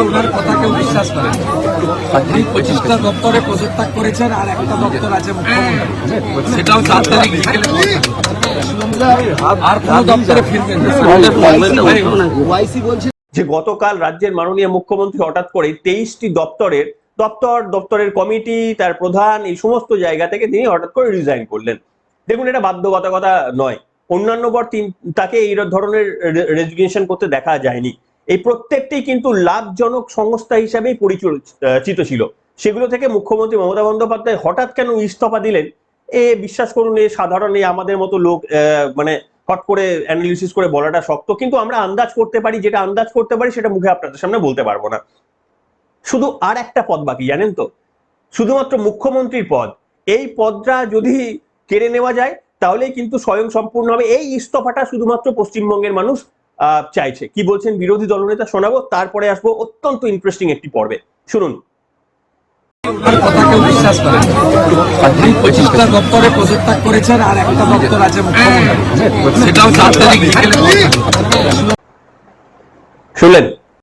ওনার কথা কেউ বিশ্বাস করে না। আপনি 25টা দপ্তরে পদত্যাগ করেছেন, আর একটা দপ্তর আছে মুখ্যমন্ত্রী, সেটাও 4 তারিখ বিকেলে আর কোন দপ্তরে ফিরবেন যে গতকাল রাজ্যের মাননীয় মুখ্যমন্ত্রী হঠাৎ করে 23টি দপ্তরের কমিটি, তার প্রধান, এই সমস্ত জায়গা থেকে তিনি হঠাৎ করে রিজাইন করলেন। দেখুন, এটা বাধ্যবাধকতা নয়। অন্যান্য বার তাকে এই ধরনের রেজিগনেশন করতে দেখা যায়নি। এই প্রত্যেকটি কিন্তু লাভজনক সংস্থা হিসাবেই পরিচিত ছিল। সেগুলো থেকে মুখ্যমন্ত্রী মমতা বন্দ্যোপাধ্যায় হঠাৎ কেন ইস্তফা দিলেন, বিশ্বাস করুন, সাধারণ আমাদের মতো লোক মানে হট করে অ্যানালিসিস করে বলাটা শক্ত, কিন্তু আমরা আন্দাজ করতে পারি। যেটা আন্দাজ করতে পারি সেটা মুখে আপনাদের সামনে বলতে পারবো না। শুধু আর একটা পদ বাকি, জানেন তো, শুধুমাত্র মুখ্যমন্ত্রীর পদ। এই পদটা যদি কেড়ে নেওয়া যায় তাহলেই কিন্তু স্বয়ং সম্পূর্ণ হবে। এই ইস্তফাটা শুধুমাত্র পশ্চিমবঙ্গের মানুষ চাইছে। কি বলছেন বিরোধী দলনেতা শোনাবো, তারপরে আসবো অত্যন্ত ইন্টারেস্টিং একটি পর্বে। শুনুন। ওনার কথা কেউ বিশ্বাস করে না। আপনি 25টা দপ্তরে পদত্যাগ করেছেন, আর একটা দপ্তর আছে মুখ্যমন্ত্রী, সেটাও 4 তারিখ বিকেলে শুনলেন?